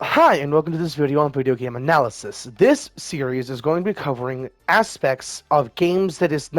Hi, and welcome to this video on video game analysis. This series is going to be covering aspects of games that it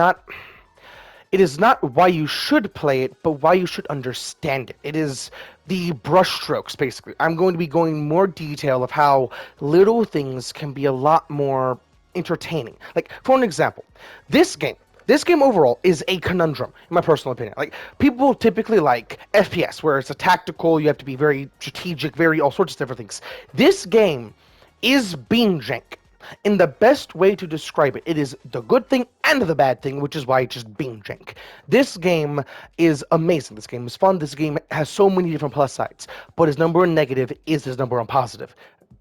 is not why you should play it, but why you should understand it. It is the brushstrokes, basically. I'm going to be going more detail of how little things can be a lot more entertaining. Like, for an example, this game. This game overall is a conundrum, in my personal opinion. Like, people typically like FPS, where it's a tactical, you have to be very strategic, very all sorts of different things. This game is bean jank. In the best way to describe it, it is the good thing and the bad thing, which is why it's just bean jank. This game is amazing. This game is fun. This game has so many different plus sides. But his number one negative is his number one positive.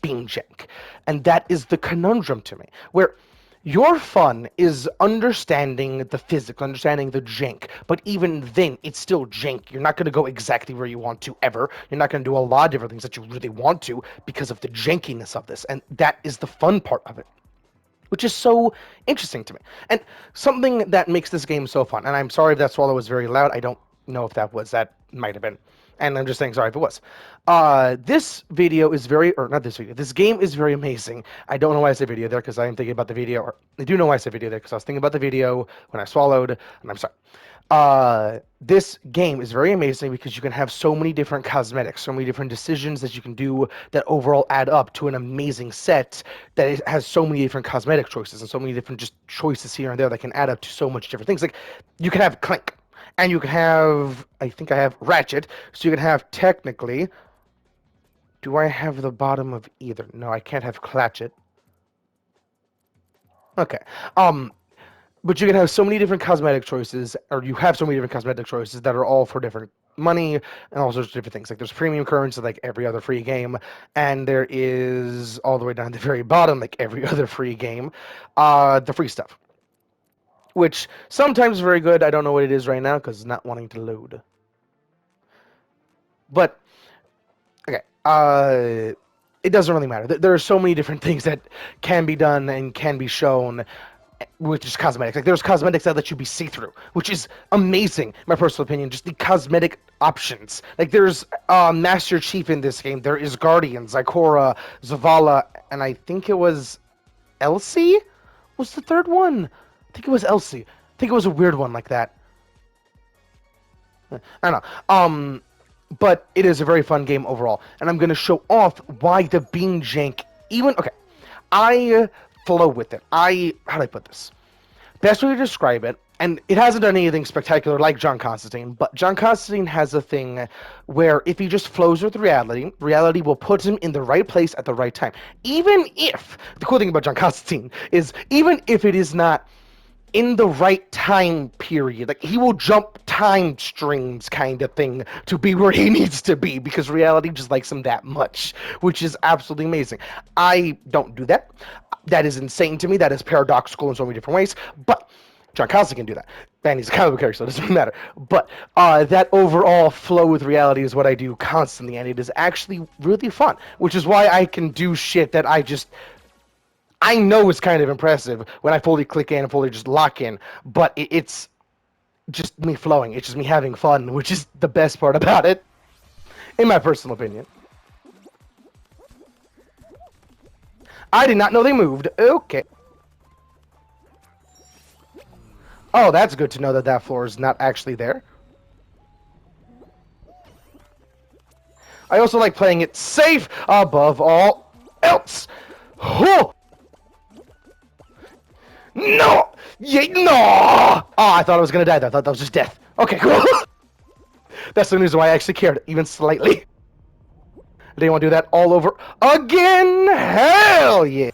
Bean jank. And that is the conundrum to me, where your fun is understanding the physics, understanding the jank, but even then, it's still jank. You're not going to go exactly where you want to ever. You're not going to do a lot of different things that you really want to because of the jankiness of this, and that is the fun part of it, which is so interesting to me. And something that makes this game so fun, and I'm sorry if that swallow was very loud. I don't know if that might have been. And I'm just saying sorry if it was. This video is or not this video, this game is very amazing. I don't know why I said video there because I am thinking about the video, or I do know why I said video there because I was thinking about the video when I swallowed, and I'm sorry. This game is very amazing because you can have so many different cosmetics, so many different decisions that you can do that overall add up to an amazing set that it has so many different cosmetic choices and so many different just choices here and there that can add up to so much different things. Like, you can have Clank, and you can have, I think I have Ratchet, so you can have technically, do I have the bottom of either? No, I can't have Clatchet. Okay. But you can have so many different cosmetic choices, or you have so many different cosmetic choices that are all for different money and all sorts of different things. Like, there's premium currency like every other free game, and there is all the way down to the very bottom like every other free game, the free stuff, which sometimes is very good. I don't know what it is right now because it's not wanting to load. But okay, it doesn't really matter. There are so many different things that can be done and can be shown, which is cosmetics. Like, there's cosmetics that let you be see-through, which is amazing, in my personal opinion. Just the cosmetic options. Like, there's Master Chief in this game. There is Guardians, Ikora, Zavala, and I think it was Elsie was the third one. I think it was Elsie. I think it was a weird one like that. I don't know. But it is a very fun game overall, and I'm going to show off why the bean jank okay, I flow with it. How do I put this? Best way to describe it, and it hasn't done anything spectacular like John Constantine, but John Constantine has a thing where if he just flows with reality, reality will put him in the right place at the right time. Even if, the cool thing about John Constantine is, even if it is not in the right time period. Like, he will jump time streams kind of thing to be where he needs to be because reality just likes him that much, which is absolutely amazing. I don't do that. That is insane to me. That is paradoxical in so many different ways. But John Constantine can do that. Man, he's a comic book character, so it doesn't really matter. But that overall flow with reality is what I do constantly, and it is actually really fun, which is why I can do shit that I know it's kind of impressive when I fully click in and fully just lock in, but it's just me flowing. It's just me having fun, which is the best part about it, in my personal opinion. I did not know they moved. Okay. Oh, that's good to know that that floor is not actually there. I also like playing it safe above all else. Oh! No! Yeah, no! Oh, I thought I was gonna die there. I thought that was just death. Okay, cool. That's the reason why I actually cared, even slightly. They want to do that all over again? Hell yeah!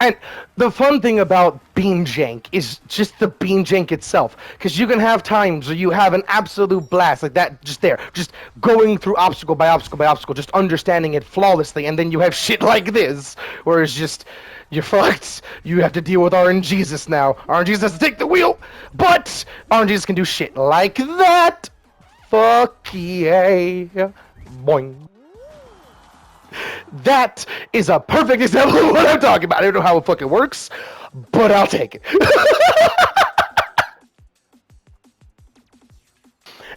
And the fun thing about Bean Jank is just the Bean Jank itself, because you can have times where you have an absolute blast like that, just there, just going through obstacle by obstacle by obstacle, just understanding it flawlessly, and then you have shit like this, where it's just you're fucked. You have to deal with RNGesus now. RNGesus has to take the wheel, but RNGesus can do shit like that. Fuck yeah, boing. That is a perfect example of what I'm talking about. I don't know how it fucking works, but I'll take it.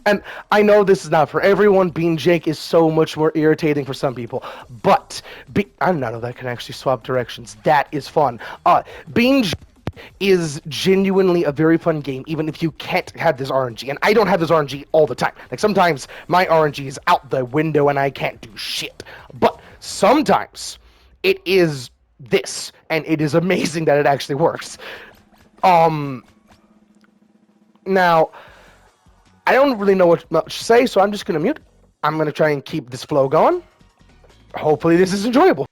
And I know this is not for everyone. Bean Jake is so much more irritating for some people. But I don't know that can actually swap directions. That is fun. Bean Jake is genuinely a very fun game, even if you can't have this RNG. And I don't have this RNG all the time. Like sometimes my RNG is out the window and I can't do shit. But sometimes it is this, and it is amazing that it actually works. Now, I don't really know what much to say, so I'm just going to mute. I'm going to try and keep this flow going. Hopefully this is enjoyable.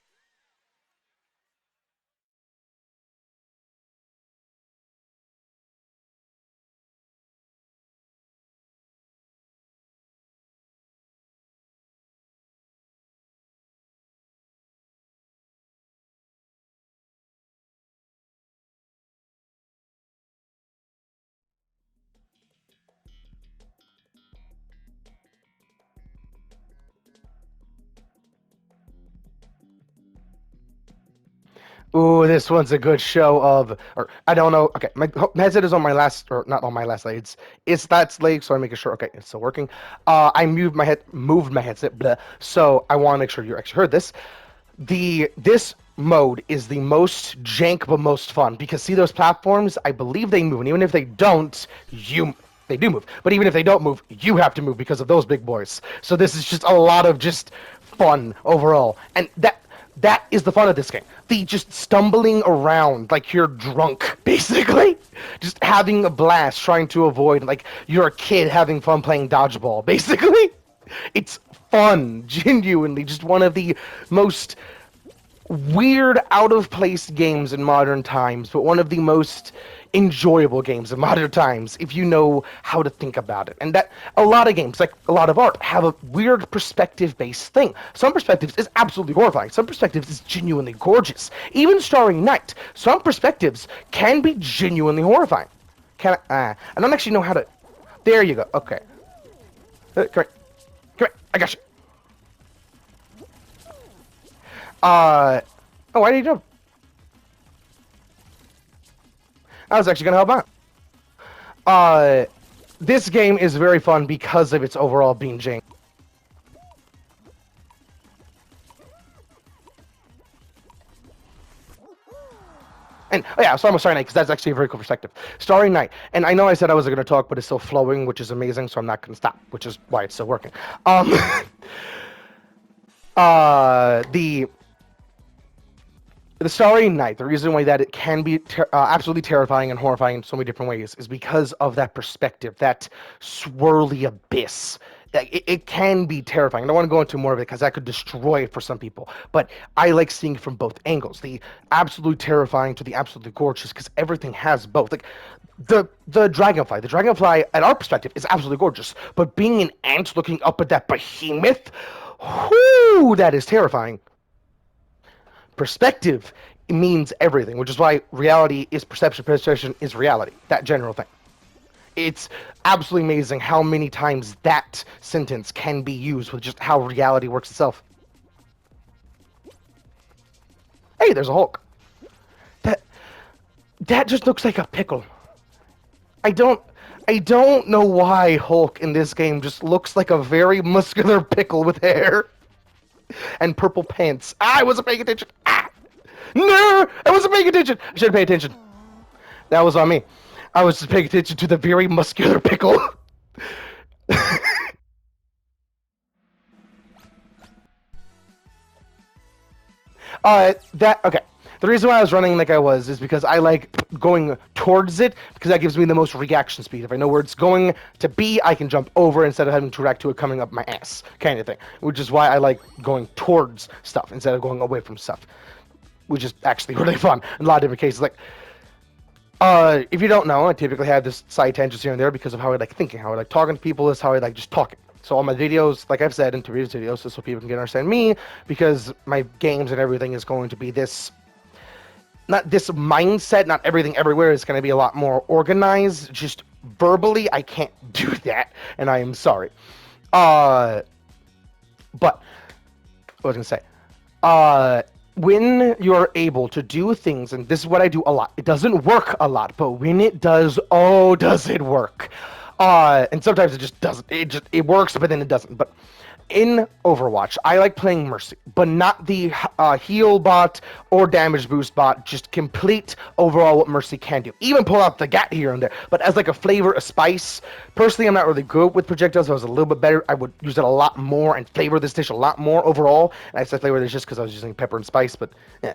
Ooh, this one's a good show of, or I don't know. Okay, my headset is on my last, or not on my last leg. It's that leg, so I'm making sure. Okay, it's still working. I moved my headset, blah, so I want to make sure you actually heard this. This mode is the most jank but most fun because see those platforms? I believe they move, and even if they don't, they do move. But even if they don't move, you have to move because of those big boys. So this is just a lot of just fun overall, and that is the fun of this game. The just stumbling around like you're drunk, basically. Just having a blast, trying to avoid, like you're a kid having fun playing dodgeball, basically. It's fun, genuinely. Just one of the most weird, out of place games in modern times, but one of the most enjoyable games in modern times if you know how to think about it. And that a lot of games, like a lot of art, have a weird perspective based thing. Some perspectives is absolutely horrifying, some perspectives is genuinely gorgeous. Even Starry Night, some perspectives can be genuinely horrifying. I don't actually know how to. There you go. Okay, come here, I got you. Oh, why did you jump? I was actually gonna help out. This game is very fun because of its overall being jank. And oh yeah, so I'm a Starry Night because that's actually a very cool perspective. Starry Night, and I know I said I wasn't going to talk, but it's still flowing, which is amazing. So I'm not going to stop, which is why it's still working. The Starry Night, the reason why that it can be absolutely terrifying and horrifying in so many different ways is because of that perspective, that swirly abyss. It can be terrifying. I don't want to go into more of it because that could destroy it for some people. But I like seeing it from both angles, the absolutely terrifying to the absolutely gorgeous, because everything has both. Like the dragonfly at our perspective is absolutely gorgeous, but being an ant looking up at that behemoth, whoo, that is terrifying. Perspective means everything, which is why reality is perception, perception is reality, that general thing. It's absolutely amazing how many times that sentence can be used with just how reality works itself. Hey, there's a Hulk. That just looks like a pickle. I don't know why Hulk in this game just looks like a very muscular pickle with hair and purple pants. I wasn't paying attention. No, I wasn't paying attention. I should pay attention. That was on me. I was just paying attention to the very muscular pickle. Okay. The reason why I was running like I was is because I like going towards it because that gives me the most reaction speed. If I know where it's going to be, I can jump over instead of having to react to it coming up my ass, kind of thing. Which is why I like going towards stuff instead of going away from stuff. which is actually really fun in a lot of different cases. Like, if you don't know, I typically have this side tangents here and there because of how I like thinking, how I like talking to people, is how I like just talking. So all my videos, like I've said in previous videos, is so people can get understand me, because my games and everything is going to be this, not this mindset, not everything everywhere is going to be a lot more organized. Just verbally, I can't do that, and I am sorry. But what was I going to say? When you're able to do things, and this is what I do a lot, it doesn't work a lot, but when it does, oh, does it work? And sometimes it just doesn't. It works, but then it doesn't. But in Overwatch, I like playing Mercy, but not the heal bot or damage boost bot. Just complete overall what Mercy can do. Even pull out the gat here and there, but as like a flavor, a spice. Personally, I'm not really good with projectiles. If I was a little bit better, I would use it a lot more and flavor this dish a lot more overall. And I said flavor this just because I was using pepper and spice, but yeah.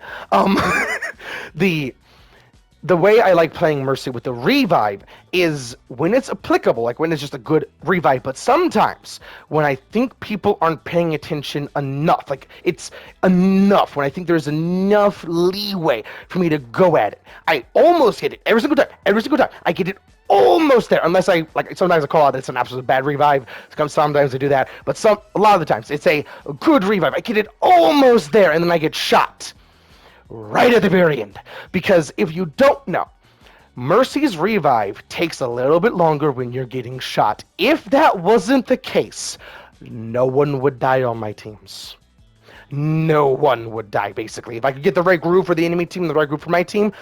The way I like playing Mercy with the revive is when it's applicable, like when it's just a good revive, but sometimes when I think people aren't paying attention enough, like it's enough, when I think there's enough leeway for me to go at it, I almost hit it every single time, I get it almost there, unless I, like, sometimes I call out that it's an absolute bad revive, sometimes I do that, but a lot of the times, it's a good revive, I get it almost there, and then I get shot right at the very end. Because if you don't know, Mercy's revive takes a little bit longer when you're getting shot. If that wasn't the case, no one would die on my teams. No one would die, basically. If I could get the right groove for the enemy team and the right group for my team,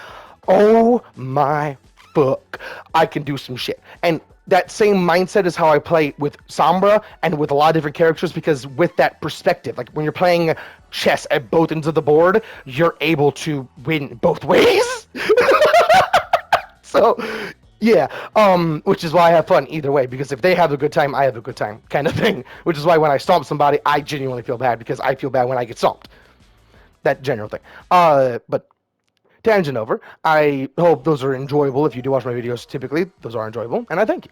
oh my fuck, I can do some shit. And that same mindset is how I play with Sombra and with a lot of different characters, because with that perspective, like when you're playing chess at both ends of the board, you're able to win both ways. So, yeah, which is why I have fun either way, because if they have a good time, I have a good time, kind of thing. Which is why when I stomp somebody, I genuinely feel bad, because I feel bad when I get stomped. That general thing. But tangent over. I hope those are enjoyable. If you do watch my videos, typically, those are enjoyable, and I thank you.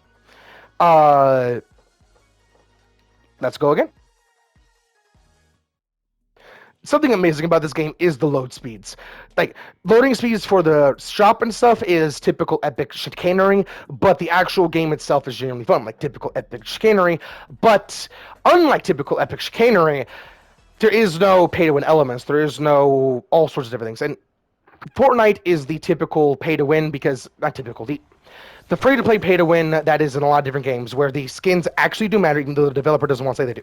Let's go again. Something amazing about this game is the load speeds. Like, loading speeds for the shop and stuff is typical epic chicanery, but the actual game itself is genuinely fun, like typical epic chicanery. But unlike typical epic chicanery, there is no pay-to-win elements. There is no all sorts of different things. And Fortnite is the typical pay-to-win, because, not typical, the free-to-play pay-to-win that is in a lot of different games, where the skins actually do matter, even though the developer doesn't want to say they do.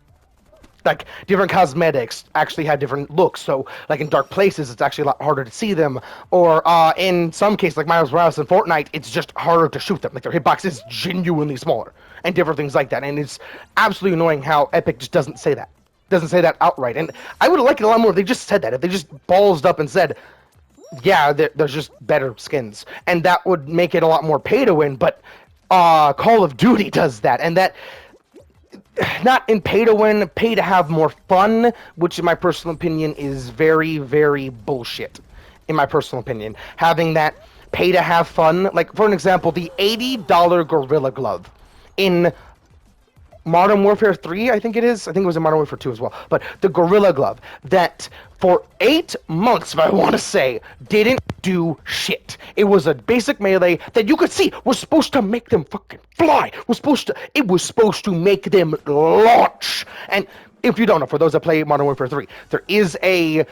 Like, different cosmetics actually have different looks, so, like, in dark places, it's actually a lot harder to see them, or, in some cases, like Miles Morales in Fortnite, it's just harder to shoot them, like, their hitbox is genuinely smaller, and different things like that, and it's absolutely annoying how Epic just doesn't say that outright, and I would have liked it a lot more if they just said that, if they just ballsed up and said, yeah, there's just better skins, and that would make it a lot more pay-to-win, but, Call of Duty does that, and that, not in pay-to-win, pay-to-have more fun, which in my personal opinion is very, very bullshit, in my personal opinion. Having that pay-to-have fun, like, for an example, the $80 Gorilla Glove in Modern Warfare 3, I think it is. I think it was in Modern Warfare 2 as well. But the Gorilla Glove, that for 8 months, if I want to say, didn't do shit. It was a basic melee that you could see was supposed to make them fucking fly. It was supposed to make them launch. And if you don't know, for those that play Modern Warfare 3, there is a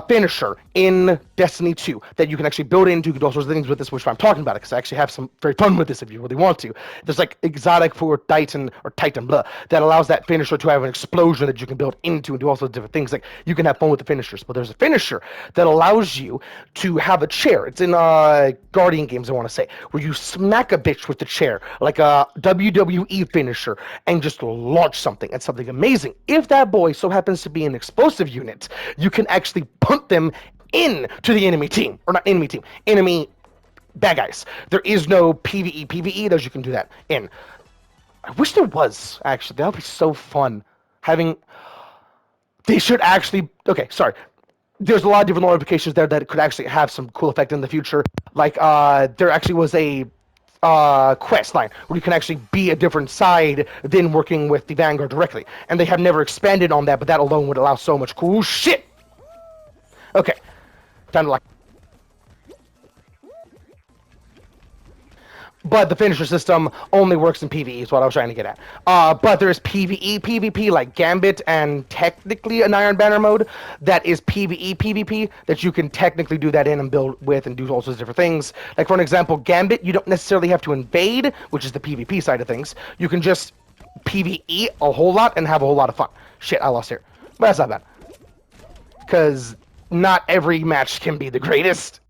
finisher in Destiny 2 that you can actually build into. You can do all sorts of things with this, which I'm talking about it, because I actually have some very fun with this if you really want to. There's like exotic for Titan, blah, that allows that finisher to have an explosion that you can build into and do all sorts of different things. Like, you can have fun with the finishers, but there's a finisher that allows you to have a chair. It's in Guardian games, I want to say, where you smack a bitch with the chair, like a WWE finisher, and just launch something, and something amazing. If that boy so happens to be an explosive unit, you can actually punt them in to the enemy team, or not enemy team, enemy bad guys. There is no PvE, those you can do that in. I wish there was, actually. That would be so fun. They should actually, okay, sorry. There's a lot of different notifications there that could actually have some cool effect in the future. Like, there actually was a quest line where you can actually be a different side than working with the Vanguard directly. And they have never expanded on that, but that alone would allow so much cool shit. Okay. Time to lock. But the finisher system only works in PvE, is what I was trying to get at. But there's PvE, PvP, like Gambit, and technically an Iron Banner mode that is PvE, PvP, that you can technically do that in and build with and do all sorts of different things. Like, for an example, Gambit, you don't necessarily have to invade, which is the PvP side of things. You can just PvE a whole lot and have a whole lot of fun. Shit, I lost here. But that's not bad. Because not every match can be the greatest.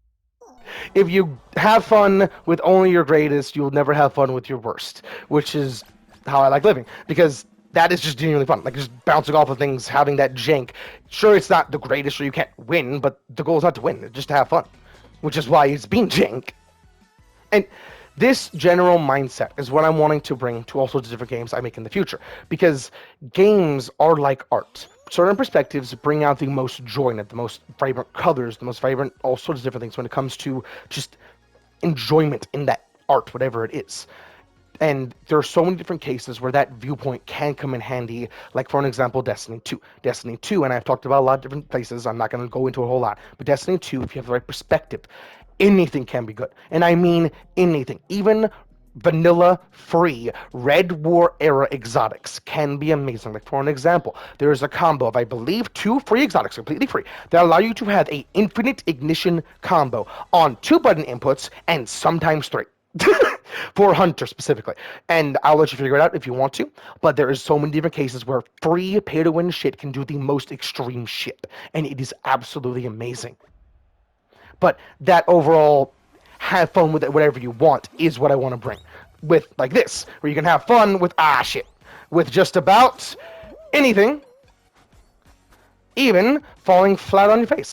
If you have fun with only your greatest, you'll never have fun with your worst, which is how I like living, because that is just genuinely fun. Like, just bouncing off of things, having that jank. Sure, it's not the greatest, or you can't win, but the goal is not to win, it's just to have fun, which is why it's being jank. And this general mindset is what I'm wanting to bring to all sorts of different games I make in the future, because games are like art. Certain perspectives bring out the most joy in it, the most vibrant colors, the most vibrant all sorts of different things when it comes to just enjoyment in that art, whatever it is. And there are so many different cases where that viewpoint can come in handy, like, for an example, Destiny 2. Destiny 2, and I've talked about a lot of different places, I'm not going to go into a whole lot, but Destiny 2, if you have the right perspective, anything can be good. And I mean anything. Even vanilla free Red War era exotics can be amazing. Like, for an example, there is a combo of, I believe, 2 free exotics, completely free, that allow you to have a infinite ignition combo on 2 button inputs and sometimes 3. For Hunter specifically. And I'll let you figure it out if you want to, but there is so many different cases where free pay-to-win shit can do the most extreme shit, and it is absolutely amazing. But that overall, have fun with it, whatever you want, is what I want to bring. With, like this, where you can have fun with, shit. With just about anything, even falling flat on your face.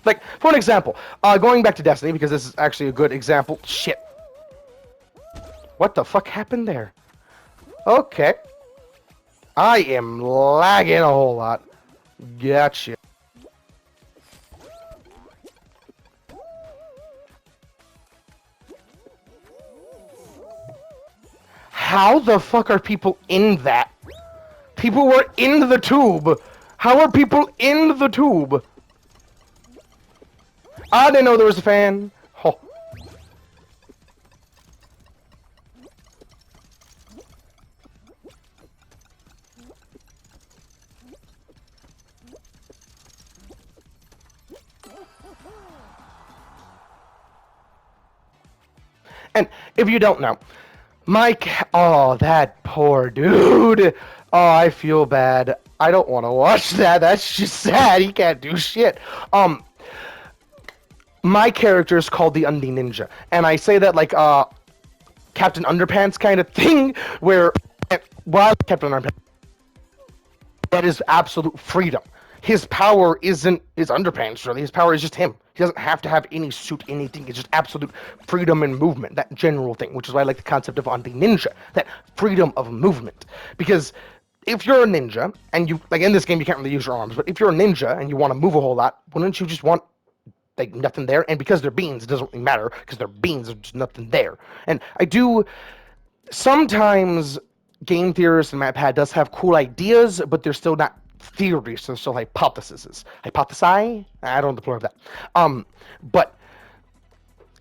Like, for an example, going back to Destiny, because this is actually a good example. Shit. What the fuck happened there? Okay. I am lagging a whole lot. Gotcha. How the fuck are people in that? People were in the tube. How are people in the tube? I didn't know there was a fan. Oh. And if you don't know, Mike, oh, that poor dude. Oh, I feel bad. I don't want to watch that. That's just sad. He can't do shit. My character is called the Undie Ninja, and I say that like Captain Underpants kind of thing, where while Captain Underpants, that is absolute freedom. His power isn't his underpants, really. His power is just him. He doesn't have to have any suit, anything. It's just absolute freedom and movement, that general thing, which is why I like the concept of Undie Ninja, that freedom of movement. Because if you're a ninja, and you, like in this game you can't really use your arms, but if you're a ninja and you want to move a whole lot, wouldn't you just want like nothing there? And because they're beans, it doesn't really matter, because they're beans, there's just nothing there. And I do sometimes game theorists and MatPat does have cool ideas, but they're still not theories, so they're still hypotheses. Hypothesi? I don't know the plural of that. But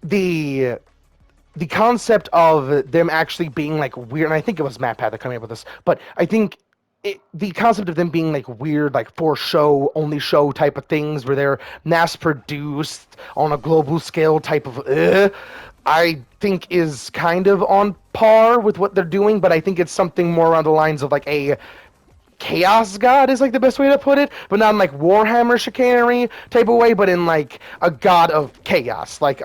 the concept of them actually being like weird, and I think it was MatPat that came up with this, but I think the concept of them being like weird, like for show, only show type of things, where they're mass produced on a global scale type of, I think is kind of on par with what they're doing, but I think it's something more around the lines of like a chaos god is like the best way to put it, but not in like Warhammer chicanery type of way, but in like a god of chaos. Like,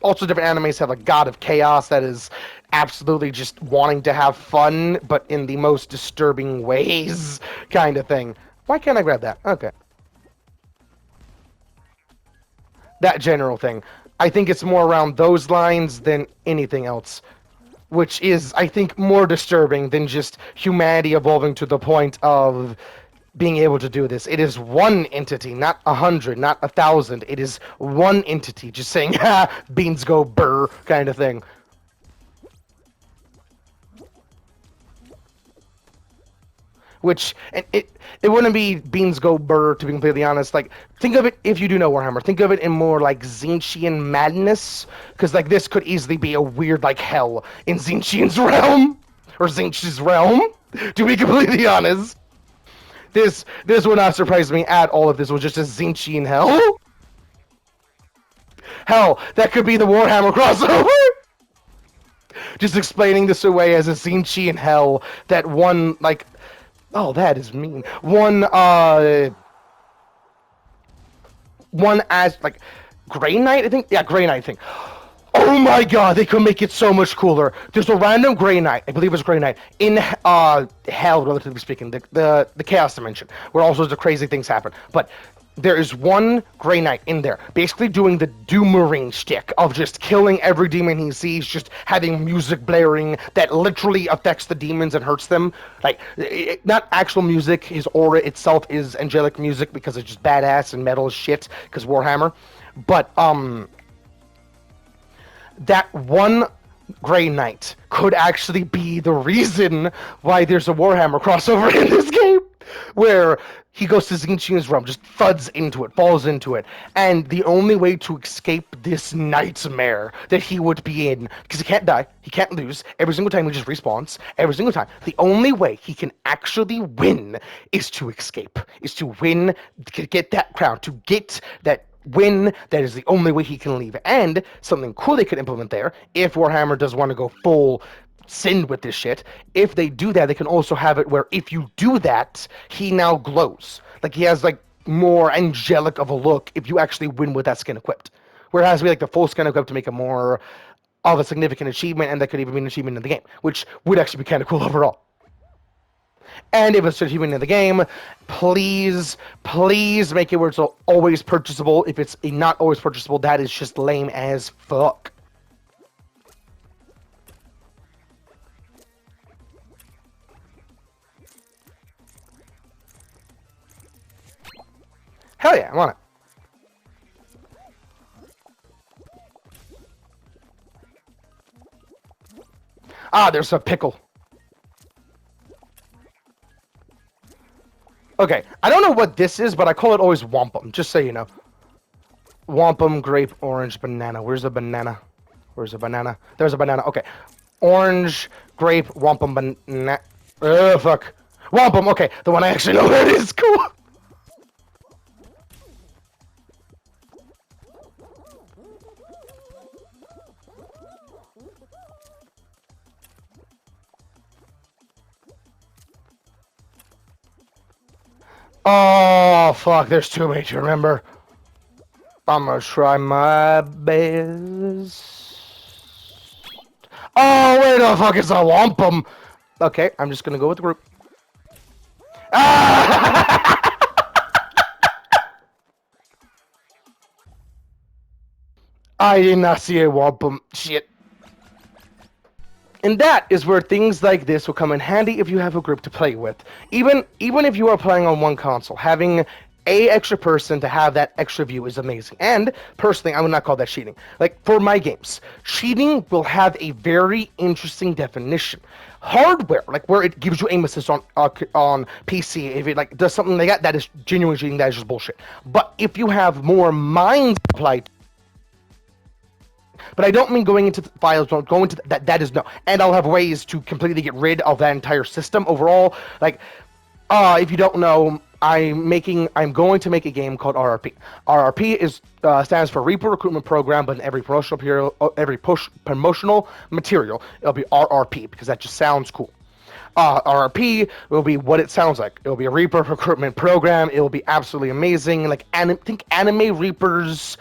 also different animes have a god of chaos that is absolutely just wanting to have fun, but in the most disturbing ways, kind of thing. Why can't I grab that? Okay. That general thing. I think it's more around those lines than anything else, which is, I think, more disturbing than just humanity evolving to the point of being able to do this. It is one entity, not 100, not 1,000. It is one entity just saying, ha, beans go burr, kind of thing. which it wouldn't be beans go burr, to be completely honest. Like, think of it, if you do know Warhammer, think of it in more like Tzeentchian madness, because like this could easily be a weird like hell in Tzeentchian's realm or Tzeentch's realm. To be completely honest, this would not surprise me at all if this was just a Tzeentchian hell. Hell, that could be the Warhammer crossover. Just explaining this away as a Tzeentchian hell that one like, oh, that is mean. One as like Grey Knight, I think. Yeah, Grey Knight, I think. Oh my god, they could make it so much cooler. There's a random Grey Knight, I believe it's Grey Knight, in Hell, relatively speaking, the Chaos Dimension, where all sorts of crazy things happen. But there is one Grey Knight in there, basically doing the Doomerang shtick of just killing every demon he sees, just having music blaring that literally affects the demons and hurts them. Like, not actual music, his aura itself is angelic music because it's just badass and metal as shit, because Warhammer. But, that one Grey Knight could actually be the reason why there's a Warhammer crossover in this game, where he goes to Tzeentchian's realm, just thuds into it, falls into it, and the only way to escape this nightmare that he would be in, because he can't die, he can't lose, every single time he just respawns, every single time, the only way he can actually win is to escape, is to win, to get that crown, to get that win. That is the only way he can leave. And something cool they could implement there, if Warhammer does want to go full sin with this shit, if they do that, they can also have it where if you do that, he now glows. Like, he has like more angelic of a look if you actually win with that skin equipped. Where it has to be like the full skin equipped to make it more of a significant achievement, and that could even be an achievement in the game, which would actually be kind of cool overall. And if it's an achievement in the game, please make it where it's always purchasable. If it's not always purchasable, that is just lame as fuck. Hell yeah, I want it. Ah, there's a pickle. Okay, I don't know what this is, but I call it always wampum, just so you know. Wampum, grape, orange, banana. Where's the banana? Where's the banana? There's a banana. Okay. Orange, grape, wampum, banana. Fuck. Wampum, okay. The one I actually know where it is. Cool. Oh, fuck. There's too many to remember. I'm gonna try my best. Oh, where the fuck is a wampum? Okay, I'm just gonna go with the group. Ah! I did not see a wampum. Shit. And that is where things like this will come in handy if you have a group to play with. Even if you are playing on one console, having a extra person to have that extra view is amazing. And personally, I would not call that cheating. Like, for my games, cheating will have a very interesting definition. Hardware, like where it gives you aim assist on PC, if it like does something like that, that is genuinely cheating. That is just bullshit. But if you have more minds applied, but I don't mean going into the files, don't go into that. That is no. And I'll have ways to completely get rid of that entire system overall. Like, if you don't know, I'm going to make a game called RRP. RRP is stands for Reaper Recruitment Program, but in every promotional material, it'll be RRP because that just sounds cool. RRP will be what it sounds like. It'll be a Reaper recruitment program. It will be absolutely amazing. Like, think anime Reapers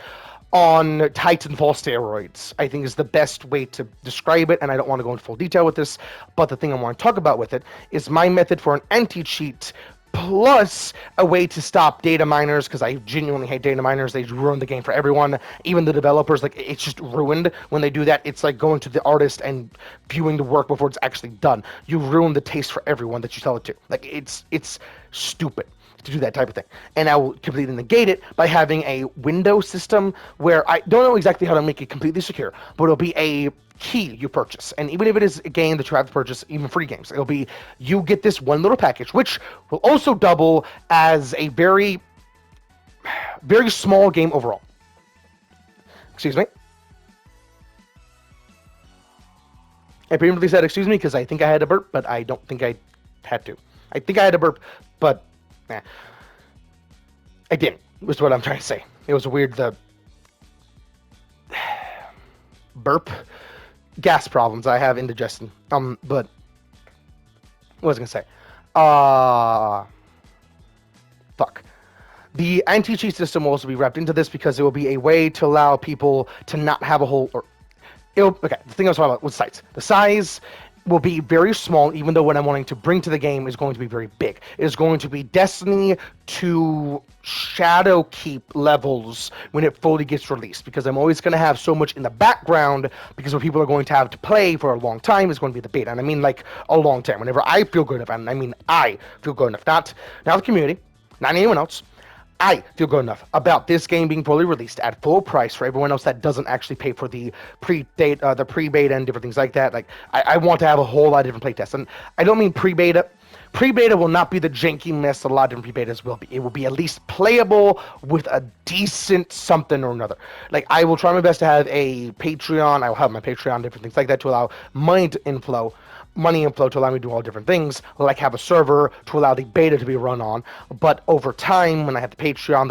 on Titanfall steroids, I think, is the best way to describe it, and I don't want to go into full detail with this, but the thing I want to talk about with it is my method for an anti-cheat plus a way to stop data miners, because I genuinely hate data miners. They ruin the game for everyone, even the developers. Like, it's just ruined when they do that. It's like going to the artist and viewing the work before it's actually done. You ruin the taste for everyone that you sell it to. Like, it's stupid. to do that type of thing. And I will completely negate it by having a window system where I don't know exactly how to make it completely secure, but it'll be a key you purchase. And even if it is a game that you have to purchase, even free games, it'll be you get this one little package, which will also double as a very, very small game overall. Excuse me. I previously said excuse me because I think I had a burp, but I don't think I had to. I think I had a burp, but I didn't, was what I'm trying to say. It was weird, the burp gas problems. I have indigestion. But what was I gonna say? Fuck. The anti-cheat system will also be wrapped into this because it will be a way to allow people to not have a whole, okay, the thing I was talking about was size. The size will be very small, even though what I'm wanting to bring to the game is going to be very big. It is going to be Destiny to Shadowkeep levels when it fully gets released, because I'm always going to have so much in the background, because what people are going to have to play for a long time is going to be the beta. And I mean like a long time. Whenever I feel good enough, and I mean I feel good enough, not the community, not anyone else. I feel good enough about this game being fully released at full price for everyone else that doesn't actually pay for the pre-beta and different things like that. Like, I want to have a whole lot of different playtests, and I don't mean pre-beta. Pre-beta will not be the janky mess a lot of different pre-betas will be. It will be at least playable with a decent something or another. Like, I will try my best to have a Patreon. I will have my Patreon, different things like that, to allow money inflow to allow me to do all different things, like have a server to allow the beta to be run on. But over time, when I have the Patreon,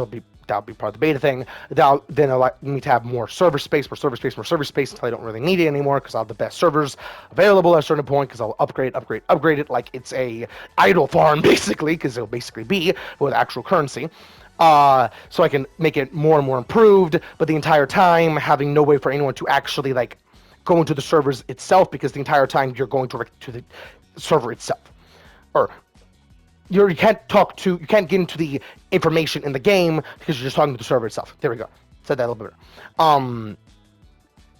that'll be part of the beta thing. Then allow me to have more server space until I don't really need it anymore, because I'll have the best servers available at a certain point, because I'll upgrade it like it's a idle farm, basically, because it'll basically be with actual currency. So I can make it more and more improved, but the entire time having no way for anyone to actually like go into the servers itself, because the entire time you're going to the server itself, or you can't get into the information in the game because you're just talking to the server itself. There we go. Said that a little bit better.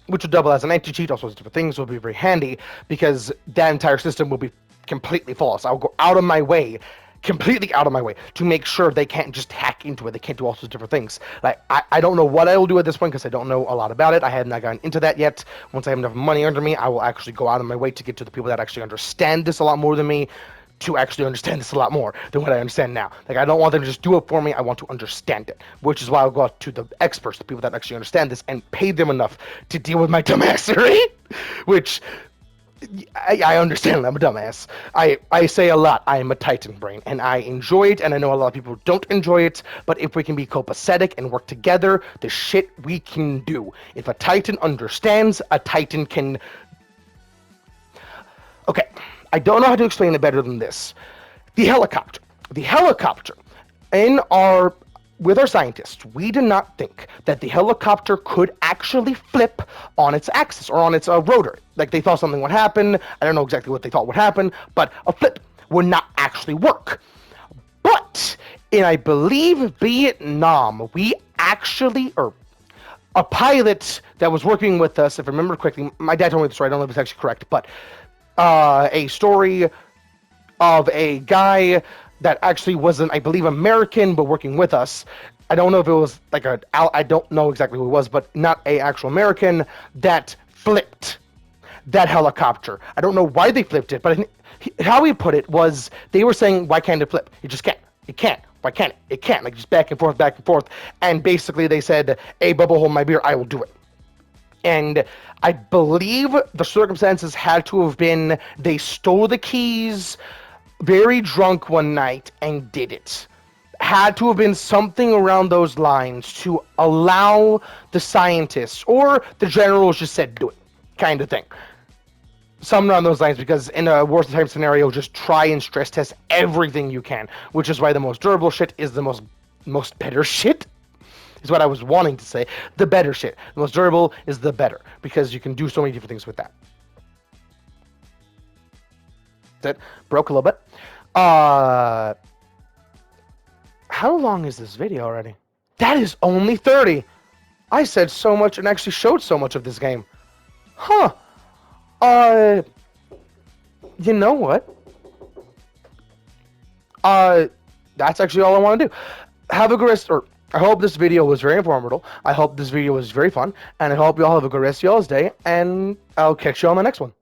Which will double as an anti-cheat, all sorts of different things, will be very handy, because that entire system will be completely false. I'll go completely out of my way to make sure they can't just hack into it. They can't do all sorts of different things. Like, I don't know what I will do at this point, because I don't know a lot about it. I have not gotten into that yet. Once I have enough money under me, I will actually go out of my way to get to the people that actually understand this a lot more than me, to actually understand this a lot more than what I understand now. Like, I don't want them to just do it for me. I want to understand it, which is why I'll go out to the experts, the people that actually understand this, and pay them enough to deal with my dumbassery, which I understand. I'm a dumbass. I say a lot. I am a Titan brain, and I enjoy it, and I know a lot of people don't enjoy it, but if we can be copacetic and work together, the shit we can do. If a Titan understands, a Titan can... Okay, I don't know how to explain it better than this. The helicopter, with our scientists, we did not think that the helicopter could actually flip on its axis, or on its rotor. Like, they thought something would happen. I don't know exactly what they thought would happen, but a flip would not actually work. But in, I believe, Vietnam, we actually, or a pilot that was working with us, if I remember correctly, my dad told me the story, I don't know if it's actually correct, but a story of a guy that actually wasn't, I believe, American, but working with us. I don't know if it was like I don't know exactly who it was, but not a actual American, that flipped that helicopter. I don't know why they flipped it, but how he put it was, they were saying, why can't it flip? It just can't. It can't. Why can't it? It can't. Like, just back and forth. And basically they said, hey, Bubba, hold my beer, I will do it. And I believe the circumstances had to have been, they stole the keys very drunk one night and did it. Had to have been something around those lines to allow the scientists, or the generals just said do it, kind of thing. Something around those lines, because in a worst type scenario, just try and stress test everything you can, which is why the most durable shit is the most better shit. Is what I was wanting to say. The better shit. The most durable is the better, because you can do so many different things with that. That broke a little bit. How long is this video already? That is only 30. I said so much and actually showed so much of this game. Huh. You know what? That's actually all I want to do. Have a good rest, or I hope this video was very informative. I hope this video was very fun, and I hope you all have a good rest of y'all's day, and I'll catch you on the next one.